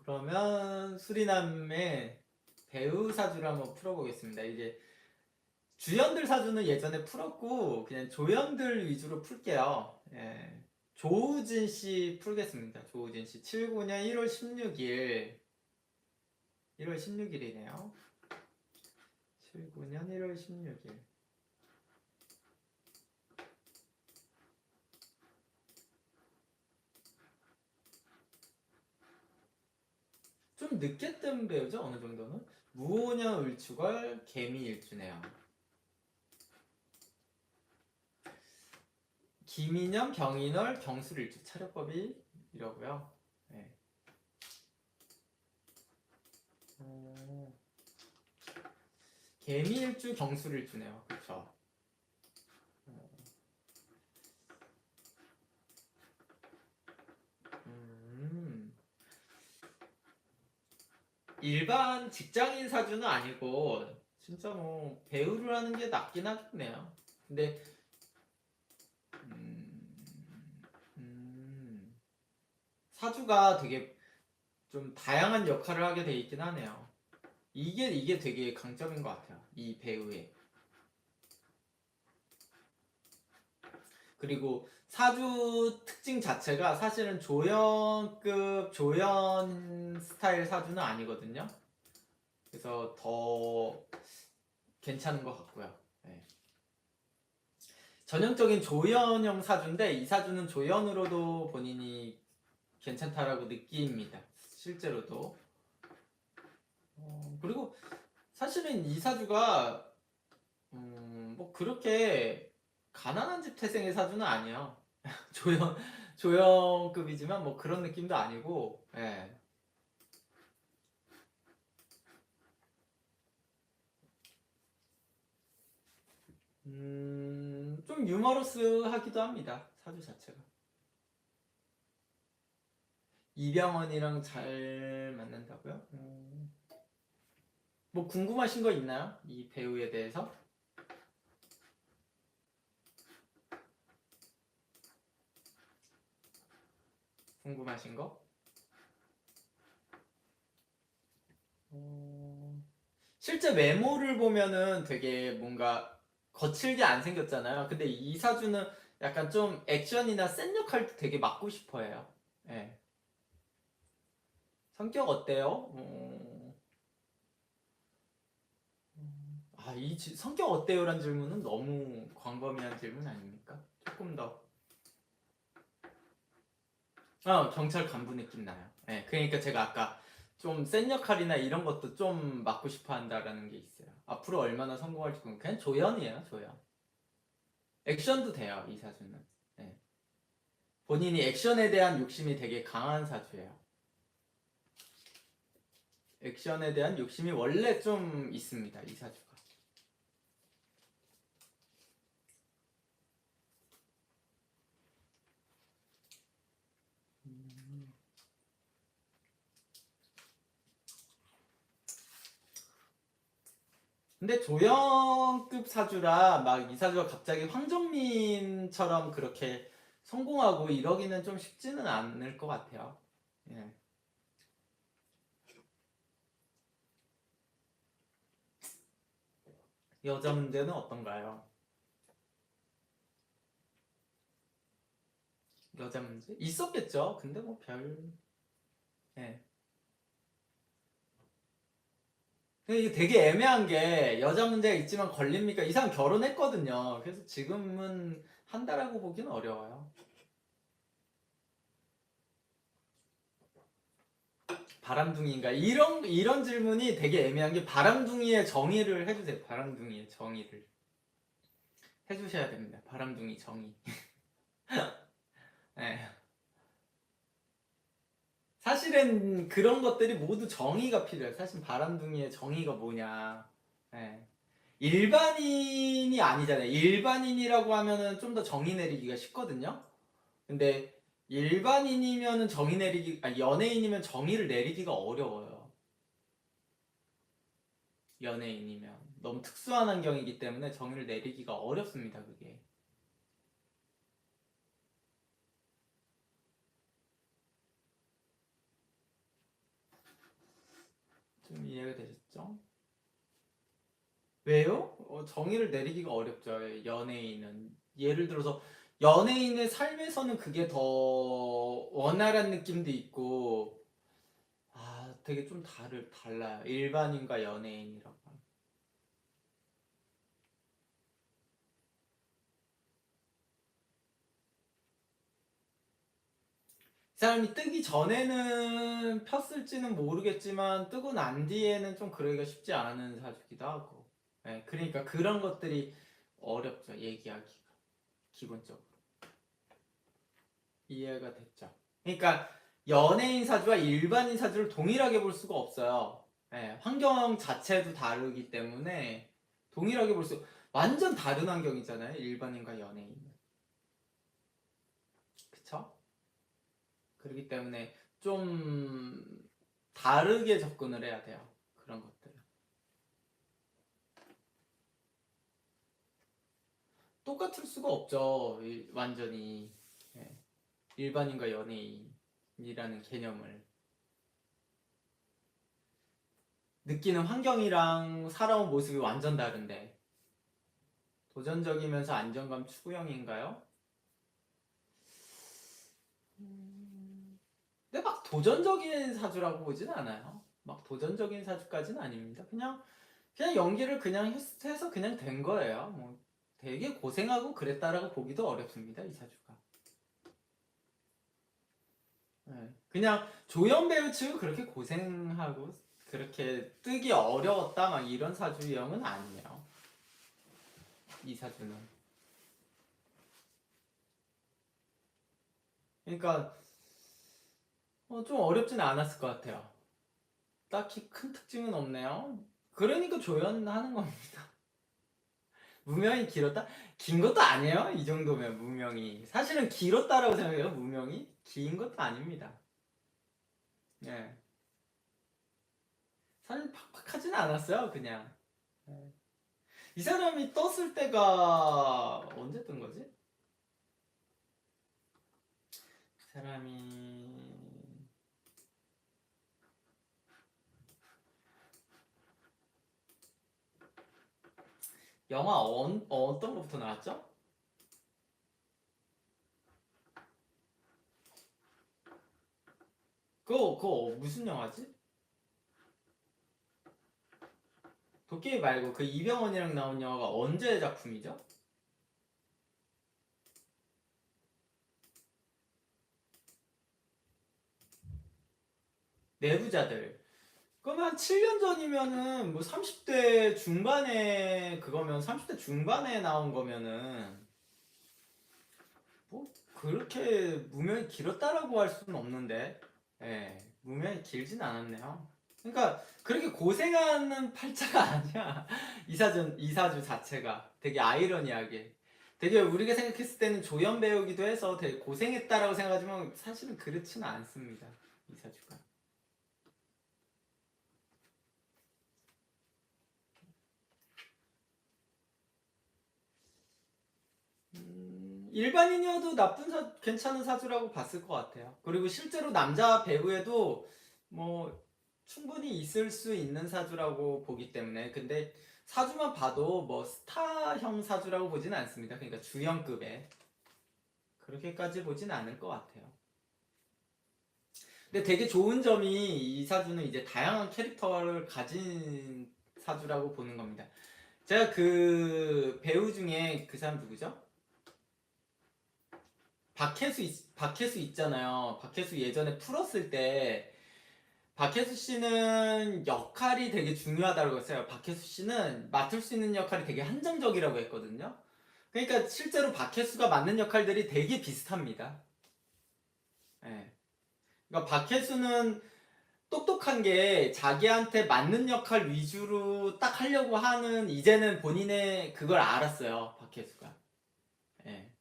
그러면 수리남의 배우 사주를 한번 풀어보겠습니다. 이제 주연들 사주는 예전에 풀었고 그냥 조연들 위주로 풀게요. 예. 조우진 씨 풀겠습니다. 조우진 씨 79년 1월 16일 1월 16일이네요. 79년 1월 16일. 좀 늦게 뜬 배우죠, 어느 정도는? 무오녀 을추걸 개미일주네요. 김인영, 병인월, 경술일주 차려법이 이러고요. 네. 개미일주, 경술일주네요. 그쵸? 일반 직장인 사주는 아니고 진짜 뭐 배우를 하는 게 낫긴 하겠네요. 근데 사주가 되게 좀 다양한 역할을 하게 돼 있긴 하네요. 이게 되게 강점인 것 같아요. 이 배우의. 그리고 사주 특징 자체가 사실은 조연급 조연 스타일 사주는 아니거든요. 그래서 더 괜찮은 것 같고요. 네. 전형적인 조연형 사주인데 이 사주는 조연으로도 본인이 괜찮다라고 느낍니다. 실제로도. 그리고 사실은 이 사주가 뭐 그렇게 가난한 집 태생의 사주는 아니에요. 조연급이지만 뭐 그런 느낌도 아니고. 예. 좀 유머러스하기도 합니다. 사주 자체가. 이병헌이랑 잘 맞는다고요? 뭐 궁금하신 거 있나요? 이 배우에 대해서? 궁금하신 거? 실제 외모를 보면은 되게 뭔가 거칠게 안 생겼잖아요. 근데 이 사주는 약간 좀 액션이나 센 역할 되게 맡고 싶어 해요. 예. 성격 어때요? 이 성격 어때요란 질문은 너무 광범위한 질문 아닙니까? 조금 더. 경찰 간부 느낌 나요. 예. 그러니까 제가 아까 좀 센 역할이나 이런 것도 좀 맡고 싶어 한다라는 게 있어요. 앞으로 얼마나 성공할지 그냥 조연이에요, 조연. 액션도 돼요, 이 사주는. 네. 본인이 액션에 대한 욕심이 되게 강한 사주예요. 액션에 대한 욕심이 원래 좀 있습니다, 이 사주가. 근데 조연급 사주라 막 이 사주가 갑자기 황정민처럼 그렇게 성공하고 이러기는 좀 쉽지는 않을 것 같아요. 예. 여자 문제는 어떤가요? 여자 문제? 있었겠죠. 근데 뭐 별. 예. 근데 이게 되게 애매한 게 여자 문제가 있지만 걸립니까? 이 사람 결혼했거든요. 그래서 지금은 한다라고 보기는 어려워요. 바람둥이인가? 이런 질문이 되게 애매한 게 바람둥이의 정의를 해주세요. 바람둥이의 정의를 해주셔야 됩니다. 바람둥이 정의. 네. 사실은 그런 것들이 모두 정의가 필요해요. 사실 바람둥이의 정의가 뭐냐. 네. 일반인이 아니잖아요. 일반인이라고 하면은 좀 더 정의 내리기가 쉽거든요. 근데 일반인이면은 정의 내리기, 연예인이면 정의를 내리기가 어려워요. 연예인이면 너무 특수한 환경이기 때문에 정의를 내리기가 어렵습니다. 그게. 이해가 되셨죠? 왜요? 정의를 내리기가 어렵죠. 연예인은. 예를 들어서 연예인의 삶에서는 그게 더 원활한 느낌도 있고, 되게 좀 달라요. 일반인과 연예인이라고. 이 사람이 뜨기 전에는 폈을지는 모르겠지만 뜨고 난 뒤에는 좀 그러기가 쉽지 않은 사주기도 하고. 네, 그러니까 그런 것들이 어렵죠. 얘기하기가. 기본적으로. 이해가 됐죠. 그러니까 연예인 사주와 일반인 사주를 동일하게 볼 수가 없어요. 네, 환경 자체도 다르기 때문에 동일하게 볼 수, 완전 다른 환경이잖아요. 일반인과 연예인은. 그쵸? 그렇기 때문에 좀 다르게 접근을 해야 돼요. 그런 것들. 똑같을 수가 없죠. 완전히. 예. 일반인과 연예인이라는 개념을. 느끼는 환경이랑 살아온 모습이 완전 다른데. 도전적이면서 안정감 추구형인가요? 근데 막 도전적인 사주라고 보진 않아요. 막 도전적인 사주까지는 아닙니다. 그냥 연기를 그냥 해서 그냥 된 거예요. 뭐 되게 고생하고 그랬다라고 보기도 어렵습니다. 이 사주가. 네. 그냥 조연 배우 치고 그렇게 고생하고 그렇게 뜨기 어려웠다 막 이런 사주 유형은 아니에요. 이 사주는. 그러니까 좀 어렵진 않았을 것 같아요. 딱히 큰 특징은 없네요. 그러니까 조연하는 겁니다. 무명이 길었다? 긴 것도 아니에요. 이 정도면 무명이. 사실은 길었다라고 생각해요. 무명이 긴 것도 아닙니다. 예. 사실 팍팍하진 않았어요. 그냥. 예. 이 사람이 떴을 때가 언제 뜬 거지? 이 사람이 영화 어떤 것부터 나왔죠? 그거 무슨 영화지? 도깨비 말고 그 이병헌이랑 나온 영화가 언제 작품이죠? 내부자들. 그러면 한 7년 전이면은 뭐 30대 중반에 그거면 30대 중반에 나온 거면은 뭐 그렇게 무명이 길었다라고 할 수는 없는데, 예, 무명이 길진 않았네요. 그러니까 그렇게 고생하는 팔자가 아니야. 이사주 자체가 되게 아이러니하게. 되게 우리가 생각했을 때는 조연 배우기도 해서 되게 고생했다라고 생각하지만 사실은 그렇지는 않습니다. 이사주가. 일반인이어도 괜찮은 사주라고 봤을 것 같아요. 그리고 실제로 남자 배우에도 뭐 충분히 있을 수 있는 사주라고 보기 때문에 근데 사주만 봐도 뭐 스타형 사주라고 보지는 않습니다. 그러니까 주연급에 그렇게까지 보진 않을 것 같아요. 근데 되게 좋은 점이 이 사주는 이제 다양한 캐릭터를 가진 사주라고 보는 겁니다. 제가 그 배우 중에 그 사람 누구죠? 박혜수 있잖아요. 박혜수 예전에 풀었을 때 박혜수 씨는 역할이 되게 중요하다고 했어요. 박혜수 씨는 맡을 수 있는 역할이 되게 한정적이라고 했거든요. 그러니까 실제로 박혜수가 맡는 역할들이 되게 비슷합니다. 예. 그러니까 박혜수는 똑똑한 게 자기한테 맞는 역할 위주로 딱 하려고 하는 이제는 본인의 그걸 알았어요. 박혜수가. 예.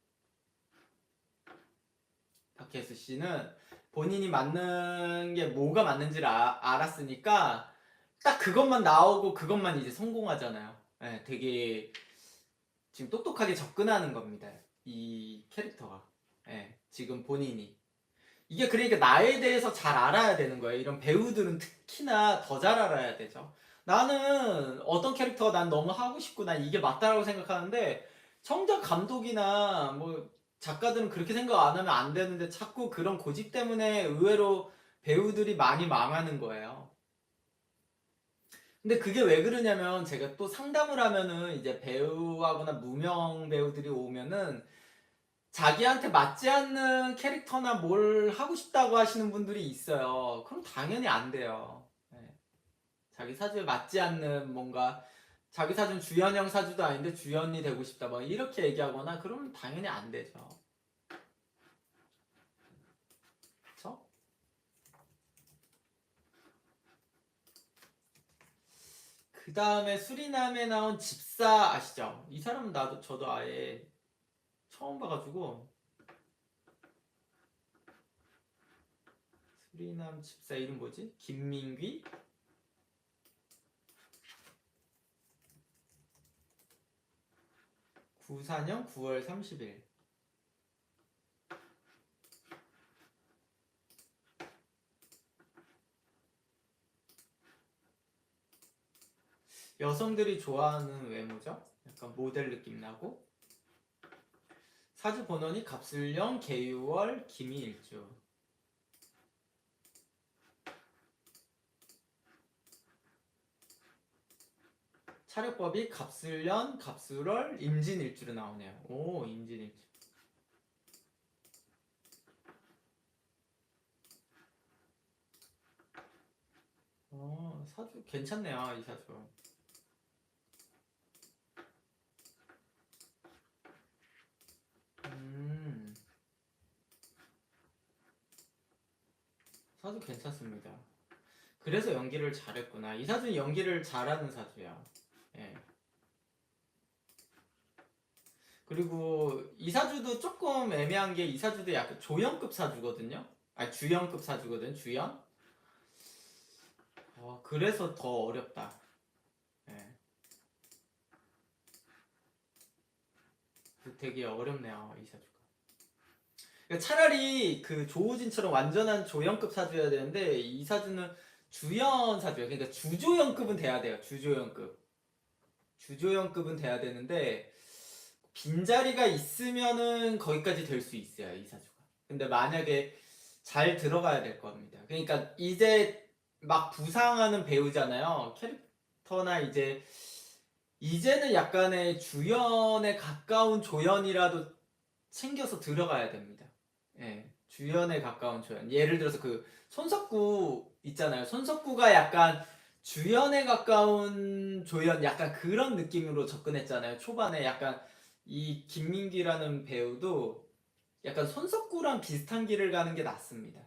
박혜수 씨는 본인이 맞는 게 뭐가 맞는지를 알았으니까 딱 그것만 나오고 그것만 이제 성공하잖아요. 예, 되게 지금 똑똑하게 접근하는 겁니다. 이 캐릭터가. 예, 지금 본인이. 이게 그러니까 나에 대해서 잘 알아야 되는 거예요. 이런 배우들은 특히나 더 잘 알아야 되죠. 나는 어떤 캐릭터가 난 너무 하고 싶고 난 이게 맞다라고 생각하는데 정작 감독이나 뭐 작가들은 그렇게 생각 안 하면 안 되는데 자꾸 그런 고집 때문에 의외로 배우들이 많이 망하는 거예요. 근데 그게 왜 그러냐면 제가 또 상담을 하면은 이제 배우하거나 무명 배우들이 오면은 자기한테 맞지 않는 캐릭터나 뭘 하고 싶다고 하시는 분들이 있어요. 그럼 당연히 안 돼요. 네. 자기 사주에 맞지 않는 뭔가 자기 사주는 주연형 사주도 아닌데 주연이 되고 싶다 뭐 이렇게 얘기하거나 그러면 당연히 안 되죠. 그쵸? 그 다음에 수리남에 나온 집사 아시죠? 이 사람은 나도 저도 아예 처음 봐가지고 수리남 집사 이름 뭐지? 김민귀? 94년 9월 30일. 여성들이 좋아하는 외모죠? 약간 모델 느낌 나고 사주 번호니 갑술령, 개유월, 기미일주. 차려법이 갑술년, 갑술월, 임진일주로 나오네요. 오, 임진일주. 사주 괜찮네요, 이 사주. 음, 사주 괜찮습니다. 그래서 연기를 잘했구나. 이 사주는 연기를 잘하는 사주야. 예. 그리고 이 사주도 조금 애매한 게 이 사주도 약간 조연급 사주거든요. 아니 주연급 사주거든. 주연. 그래서 더 어렵다. 예. 되게 어렵네요 이 사주가. 그러니까 차라리 그 조우진처럼 완전한 조연급 사주여야 되는데 이 사주는 주연 사주야. 그러니까 주조연급은 돼야 돼요. 주조연급. 주조연급은 돼야 되는데 빈자리가 있으면은 거기까지 될 수 있어요 이 사주가. 근데 만약에 잘 들어가야 될 겁니다. 그러니까 이제 막 부상하는 배우잖아요. 캐릭터나 이제는 약간의 주연에 가까운 조연이라도 챙겨서 들어가야 됩니다. 예, 주연에 가까운 조연. 예를 들어서 그 손석구 있잖아요. 손석구가 약간 주연에 가까운 조연, 약간 그런 느낌으로 접근했잖아요. 초반에 약간 이 김민기라는 배우도 약간 손석구랑 비슷한 길을 가는 게 낫습니다.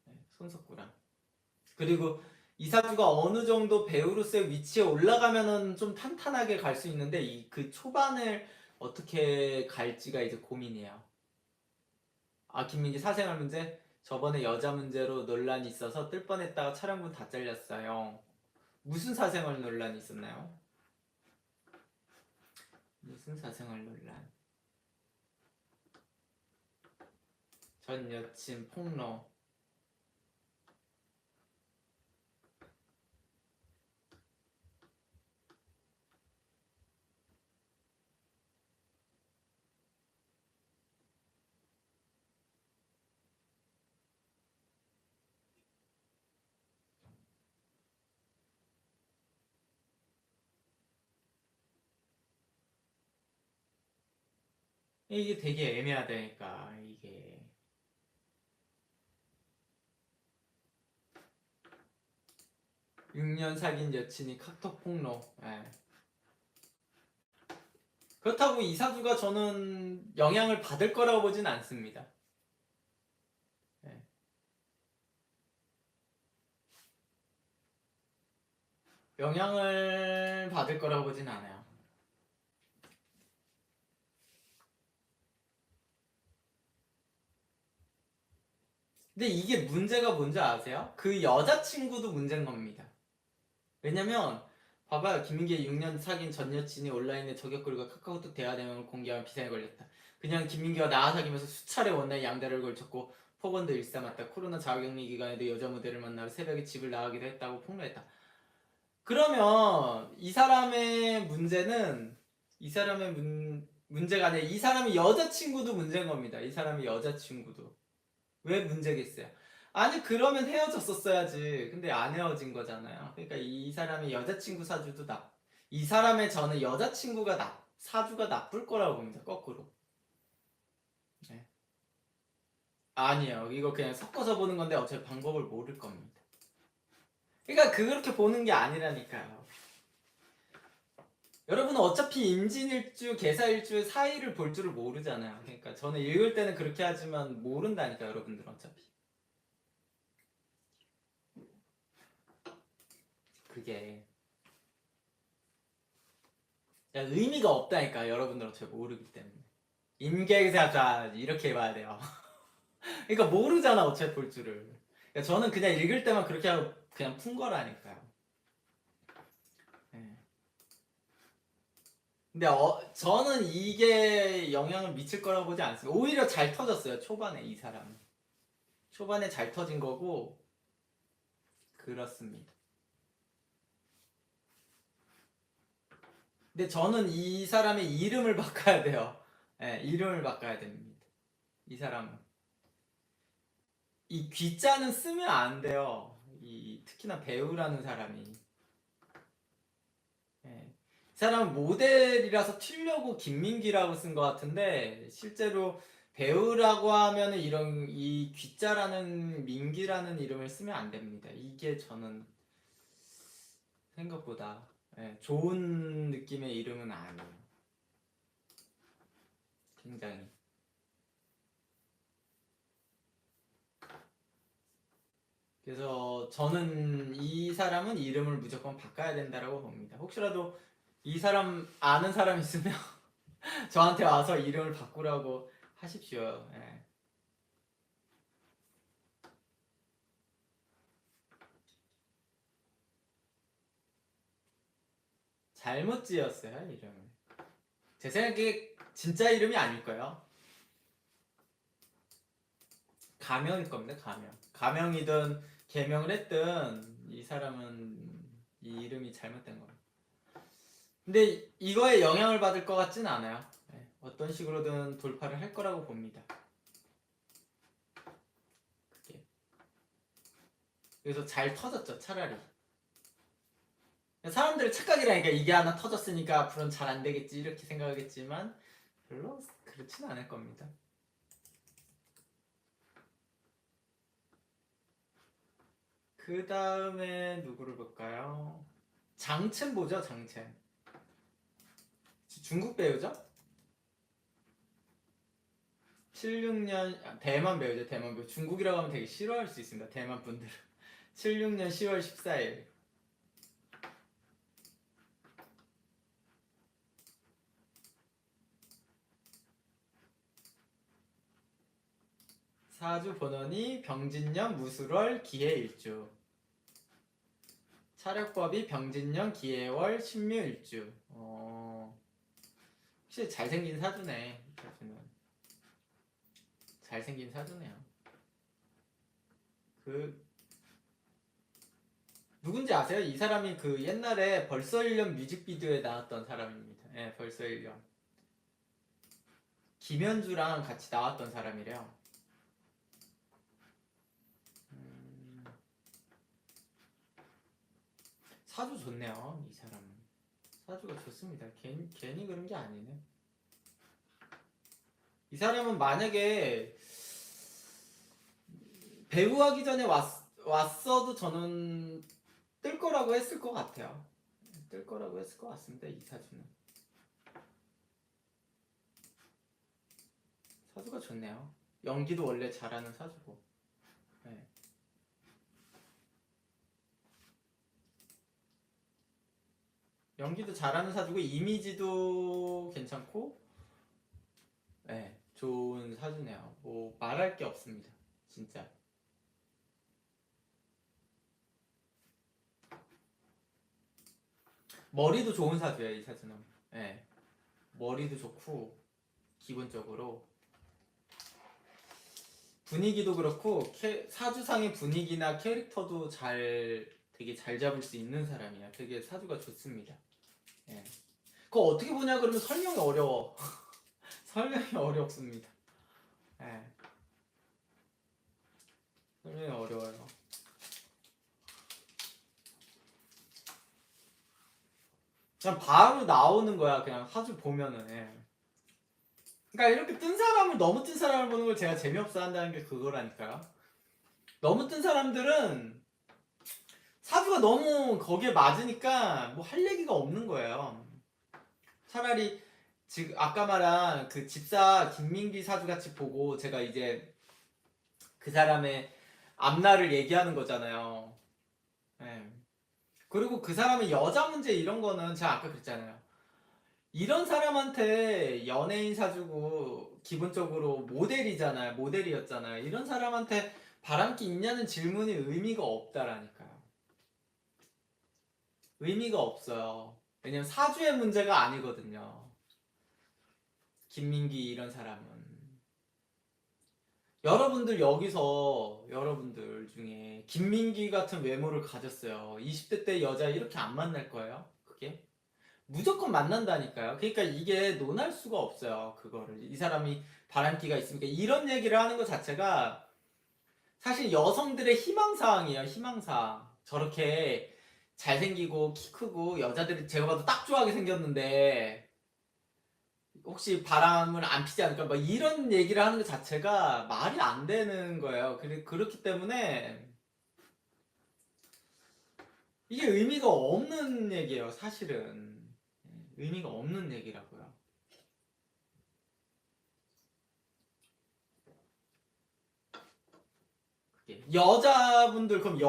예, 손석구랑. 그리고 이사주가 어느 정도 배우로서의 위치에 올라가면은 좀 탄탄하게 갈 수 있는데 이 그 초반을 어떻게 갈지가 이제 고민이에요. 아, 김민기 사생활 문제? 저번에 여자 문제로 논란이 있어서 뜰 뻔했다가 촬영분 다 잘렸어요. 무슨 사생활 논란이 있었나요? 무슨 사생활 논란? 전 여친 폭로. 이게 되게 애매하다니까 이게. 6년 사귄 여친이 카톡 폭로. 예. 그렇다고 이사주가 저는 영향을 받을 거라고 보진 않습니다. 예. 영향을 받을 거라고 보진 않아요. 근데 이게 문제가 뭔지 아세요? 그 여자친구도 문제인 겁니다. 왜냐면 봐봐요. 김민기의 6년 사귄 전 여친이 온라인에 저격글과 카카오톡 대화 내용을 공개하면 비상에 걸렸다. 그냥 김민기와 나 사귀면서 수차례 원나잇 양다리를 걸쳤고 폭언도 일삼았다. 코로나 자가격리 기간에도 여자 모델을 만나러 새벽에 집을 나가기도 했다고 폭로했다. 그러면 이 사람의 문제는 문제가 아니라 이 사람이 여자친구도 문제인 겁니다. 이 사람이 여자친구도. 왜 문제겠어요? 아니 그러면 헤어졌었어야지. 근데 안 헤어진 거잖아요. 그러니까 이 사람이 여자친구 사주도 이 사람의 저는 여자친구가 사주가 나쁠 거라고 봅니다. 거꾸로. 네. 아니에요. 이거 그냥 섞어서 보는 건데 어차피 방법을 모를 겁니다. 그러니까 그렇게 보는 게 아니라니까요. 여러분은 어차피 임진일주, 계사일주 사이를 볼 줄을 모르잖아요. 그러니까 저는 읽을 때는 그렇게 하지만 모른다니까 여러분들은 어차피. 그게 의미가 없다니까 여러분들 어차피 모르기 때문에. 임계사자 이렇게 봐야 돼요. 그러니까 모르잖아 어차피 볼 줄을. 그러니까 저는 그냥 읽을 때만 그렇게 하고 그냥 푼 거라니까요. 네. 근데 저는 이게 영향을 미칠 거라고 보지 않습니다. 오히려 잘 터졌어요 초반에 이 사람은. 초반에 잘 터진 거고 그렇습니다. 근데 저는 이 사람의 이름을 바꿔야 돼요. 네, 이름을 바꿔야 됩니다. 이 사람은. 이 귀자는 쓰면 안 돼요. 특히나 배우라는 사람이. 네. 이 사람은 모델이라서 튀려고 김민기라고 쓴 것 같은데 실제로 배우라고 하면은 이 귀자라는 민기라는 이름을 쓰면 안 됩니다. 이게 저는 생각보다 좋은 느낌의 이름은 아니에요. 굉장히. 그래서 저는 이 사람은 이름을 무조건 바꿔야 된다라고 봅니다. 혹시라도 이 사람 아는 사람 있으면 저한테 와서 이름을 바꾸라고 하십시오. 예. 잘못 지었어요 이름을. 제 생각에 진짜 이름이 아닐 거예요. 가명일 겁니다. 가명이든 개명을 했든 이 사람은 이 이름이 잘못된 겁니다. 근데 이거에 영향을 받을 것 같진 않아요. 네, 어떤 식으로든 돌파를 할 거라고 봅니다. 그게. 그래서 잘 터졌죠 차라리. 사람들의 착각이라니까 이게 하나 터졌으니까 앞으로는 잘 안 되겠지 이렇게 생각하겠지만 별로 그렇진 않을 겁니다. 그 다음에 누구를 볼까요? 장첸 보죠 장첸. 중국 배우죠? 76년 대만 배우죠 대만 배우. 중국이라고 하면 되게 싫어할 수 있습니다 대만 분들은. 76년 10월 14일. 사주 본원이 병진년 무술월 기해일주. 차력법이 병진년 기해월 신묘일주. 혹시 잘생긴 사주네. 사주는 잘생긴 사주네요. 누군지 아세요? 이 사람이 옛날에 벌써 1년 뮤직비디오에 나왔던 사람입니다. 예, 벌써 1년. 김현주랑 같이 나왔던 사람이래요. 사주 좋네요. 이 사람은 사주가 좋습니다. 괜히 그런 게 아니네. 이 사람은 만약에 배우하기 전에 왔어도 저는 뜰 거라고 했을 것 같아요. 뜰 거라고 했을 것 같습니다. 이 사주는 사주가 좋네요. 연기도 원래 잘하는 사주고. 네. 연기도 잘하는 사주고 이미지도 괜찮고 네, 좋은 사주네요. 뭐 말할 게 없습니다. 진짜. 머리도 좋은 사주예요, 이 사주는. 네. 머리도 좋고 기본적으로 분위기도 그렇고 사주상의 분위기나 캐릭터도 되게 잘 잡을 수 있는 사람이야. 되게 사주가 좋습니다. 예. 그거 어떻게 보냐 그러면 설명이 어려워. 설명이 어렵습니다. 예. 설명이 어려워요. 그냥 바로 나오는 거야. 그냥 사주 보면은. 예. 그러니까 이렇게 뜬 사람을 너무 뜬 사람을 보는 걸 제가 재미없어 한다는 게 그거라니까요. 너무 뜬 사람들은 사주가 너무 거기에 맞으니까 뭐 할 얘기가 없는 거예요. 차라리 지금 아까 말한 그 집사 김민기 사주 같이 보고 제가 이제 그 사람의 앞날을 얘기하는 거잖아요. 예. 그리고 그 사람의 여자 문제 이런 거는 제가 아까 그랬잖아요. 이런 사람한테 연예인 사주고 기본적으로 모델이잖아요. 모델이었잖아요. 이런 사람한테 바람기 있냐는 질문이 의미가 없다라니까요. 의미가 없어요. 왜냐면 사주의 문제가 아니거든요. 김민기 이런 사람은. 여러분들 중에 김민기 같은 외모를 가졌어요. 20대 때 여자 이렇게 안 만날 거예요? 그게? 무조건 만난다니까요. 그러니까 이게 논할 수가 없어요. 그거를. 이 사람이 바람기가 있습니까? 이런 얘기를 하는 것 자체가 사실 여성들의 희망사항이에요. 희망사항. 저렇게 잘생기고 키 크고 여자들이 제가 봐도 딱 좋아하게 생겼는데 혹시 바람을 안 피지 않을까? 막 이런 얘기를 하는 것 자체가 말이 안 되는 거예요. 그렇기 때문에 이게 의미가 없는 얘기예요. 사실은. 의미가 없는 얘기라고요. 여자분들 그럼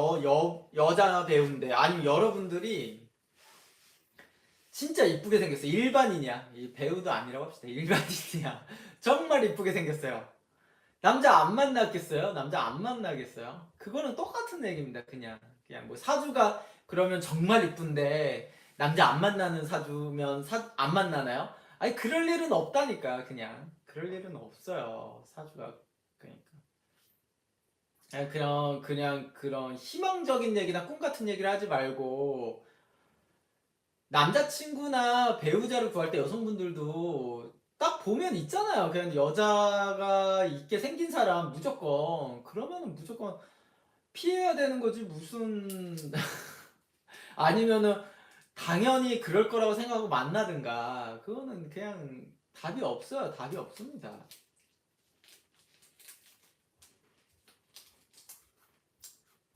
여자 배우인데 아니면 여러분들이 진짜 이쁘게 생겼어요. 일반인이야. 이 배우도 아니라고 합시다. 일반인이야. 정말 이쁘게 생겼어요. 남자 안 만나겠어요? 남자 안 만나겠어요? 그거는 똑같은 얘기입니다. 그냥 뭐 사주가 그러면 정말 이쁜데 남자 안 만나는 사주면 안 만나나요? 아니 그럴 일은 없다니까. 그냥 그럴 일은 없어요. 사주가 그러니까. 그냥 그런 희망적인 얘기나 꿈 같은 얘기를 하지 말고 남자친구나 배우자를 구할 때 여성분들도 딱 보면 있잖아요. 그냥 여자가 있게 생긴 사람 무조건 그러면은 무조건 피해야 되는 거지 무슨 아니면은 당연히 그럴 거라고 생각하고 만나든가 그거는 그냥 답이 없어요. 답이 없습니다.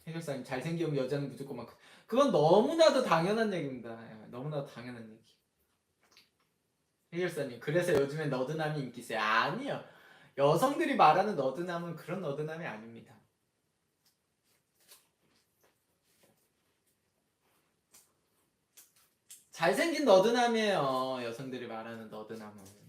해결사님 잘생기면 여자는 무조건 막 그건 너무나도 당연한 얘기입니다. 예, 너무나도 당연한 얘기. 해결사님 그래서 요즘엔 너드남이 인기 세요. 아니요. 여성들이 말하는 너드남은 그런 너드남이 아닙니다. 잘생긴 너드남이에요. 여성들이 말하는 너드남은.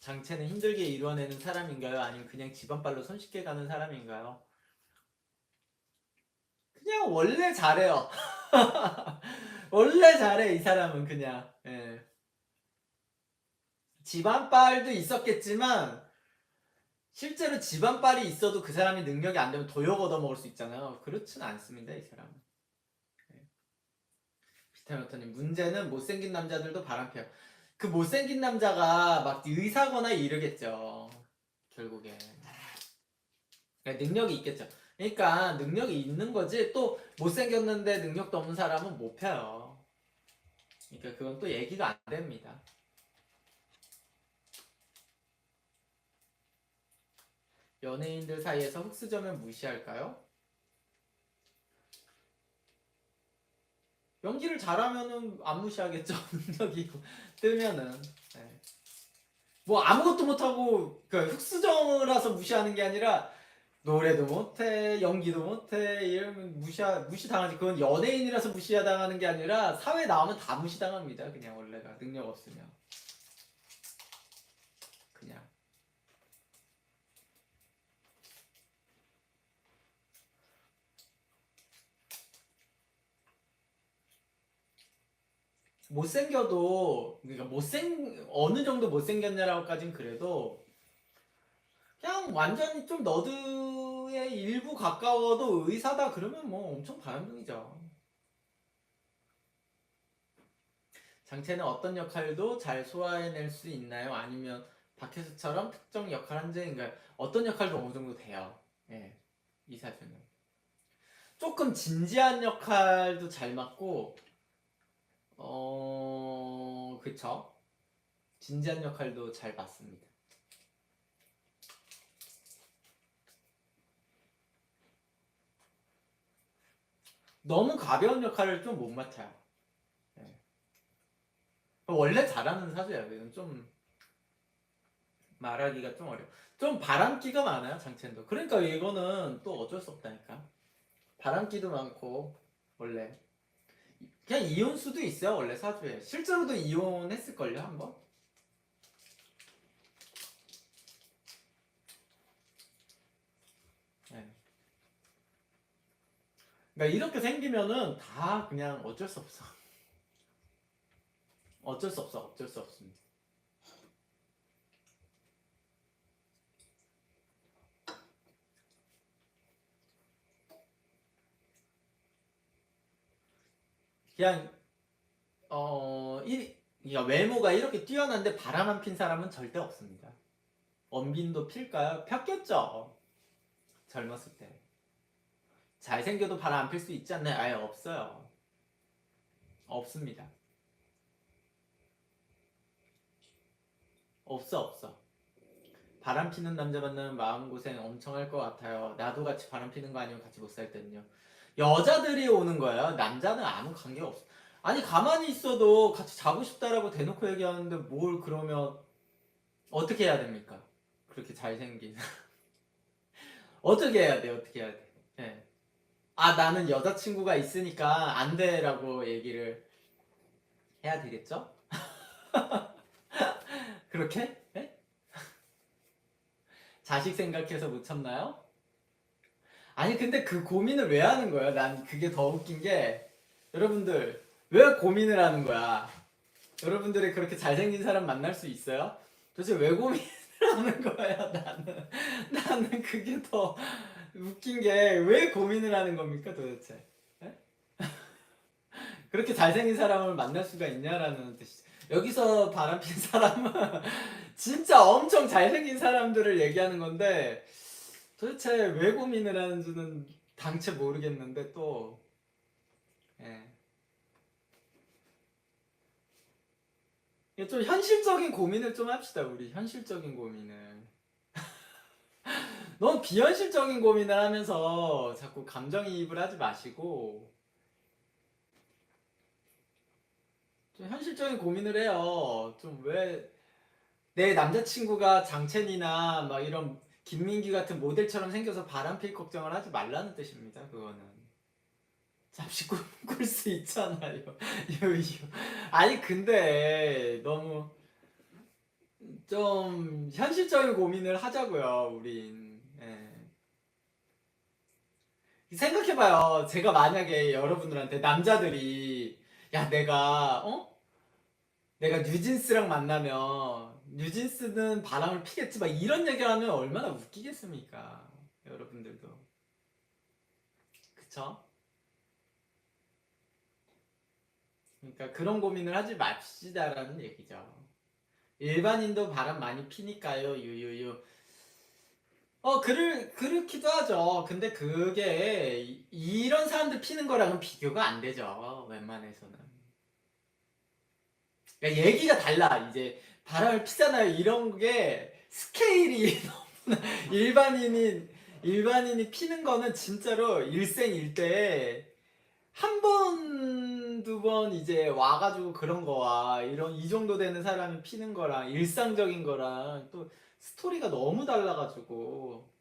장체는 힘들게 이루어내는 사람인가요? 아니면 그냥 집안발로 손쉽게 가는 사람인가요? 그냥 원래 잘해요. 원래 잘해 이 사람은 그냥. 예. 집안빨도 있었겠지만 실제로 집안빨이 있어도 그 사람이 능력이 안 되면 도욕 얻어먹을 수 있잖아요. 그렇지는 않습니다 이 사람은. 예. 비타민터님 문제는 못생긴 남자들도 바람펴요. 그 못생긴 남자가 막 의사거나 이러겠죠. 결국에. 그러니까 능력이 있겠죠. 그러니까 능력이 있는 거지 또 못생겼는데 능력도 없는 사람은 못 펴요. 그러니까 그건 또 얘기가 안 됩니다. 연예인들 사이에서 흑수저면 무시할까요? 연기를 잘하면은 안 무시하겠죠. 능력이 뜨면은. 네. 뭐 아무것도 못하고 그 흑수저라서 무시하는 게 아니라 노래도 못해, 연기도 못해 이러면 무시 당하지. 그건 연예인이라서 무시당하는 게 아니라 사회 나오면 다 무시당합니다. 그냥 원래가 능력 없으면 그냥. 못생겨도, 그러니까 어느 정도 못생겼냐라고까진 그래도 그냥 완전히 좀 너드의 일부 가까워도 의사다 그러면 뭐 엄청 바람둥이죠. 장체는 어떤 역할도 잘 소화해낼 수 있나요? 아니면 박혜수처럼 특정 역할 한정인가요? 어떤 역할도 어느 정도 돼요. 예, 이사주는. 조금 진지한 역할도 잘 맞고, 그쵸? 진지한 역할도 잘 맞습니다. 너무 가벼운 역할을 좀 못 맡아요. 예. 원래 잘하는 사주예요. 이건 좀 말하기가 좀 어려워. 좀 바람기가 많아요, 장첸도. 그러니까 이거는 또 어쩔 수 없다니까. 바람기도 많고, 원래. 그냥 이혼 수도 있어요, 원래 사주에. 실제로도 이혼했을걸요, 한번? 네. 그러니까 이렇게 생기면은 다 그냥 어쩔 수 없어. 어쩔 수 없어, 어쩔 수 없습니다. 그냥, 그러니까 외모가 이렇게 뛰어난데 바람 안 핀 사람은 절대 없습니다. 원빈도 필까요? 폈겠죠. 젊었을 때. 잘생겨도 바람 안 필 수 있지 않나요? 아예 없어요. 없습니다. 없어, 없어. 바람 피는 남자 만나면 마음고생 엄청 할 것 같아요. 나도 같이 바람 피는 거 아니면 같이 못 살 땐요. 여자들이 오는 거예요. 남자는 아무 관계가 없어. 아니, 가만히 있어도 같이 자고 싶다라고 대놓고 얘기하는데 뭘 그러면 어떻게 해야 됩니까? 그렇게 잘생긴. 어떻게 해야 돼? 어떻게 해야 돼? 예. 아, 나는 여자친구가 있으니까 안 돼라고 얘기를 해야 되겠죠? 그렇게? 예? 자식 생각해서 못 참나요? 아니, 근데 그 고민을 왜 하는 거야? 난 그게 더 웃긴 게, 여러분들, 왜 고민을 하는 거야? 여러분들이 그렇게 잘생긴 사람 만날 수 있어요? 도대체 왜 고민을 하는 거야? 나는 그게 더 웃긴 게, 왜 고민을 하는 겁니까, 도대체? 예? 그렇게 잘생긴 사람을 만날 수가 있냐라는 뜻이죠. 여기서 바람핀 사람은 진짜 엄청 잘생긴 사람들을 얘기하는 건데, 도대체 왜 고민을 하는지는 당최 모르겠는데 또 예. 좀 현실적인 고민을 좀 합시다. 우리 현실적인 고민을. 너무 비현실적인 고민을 하면서 자꾸 감정이입을 하지 마시고 좀 현실적인 고민을 해요. 좀 왜 내 남자친구가 장첸이나 막 이런 김민기 같은 모델처럼 생겨서 바람필 걱정을 하지 말라는 뜻입니다. 그거는. 잠시 꿈꿀 수 있잖아요. 유유. 아니 근데 너무 좀 현실적인 고민을 하자고요, 우린. 예. 생각해봐요. 제가 만약에 여러분들한테 남자들이 야 내가 뉴진스랑 만나면 뉴진스는 바람을 피겠지 막 이런 얘기를 하면 얼마나 웃기겠습니까? 여러분들도. 그쵸? 그러니까 그런 고민을 하지 맙시다라는 얘기죠. 일반인도 바람 많이 피니까요, 유유유. 그렇기도 하죠. 근데 그게 이런 사람들 피는 거랑은 비교가 안 되죠. 웬만해서는. 그러니까 얘기가 달라. 이제 바람을 피잖아요. 이런 게 스케일이 너무나 일반인이 피는 거는 진짜로 일생일대에 한 번, 두 번 이제 와가지고 그런 거와 이 정도 되는 사람이 피는 거랑 일상적인 거랑 또 스토리가 너무 달라가지고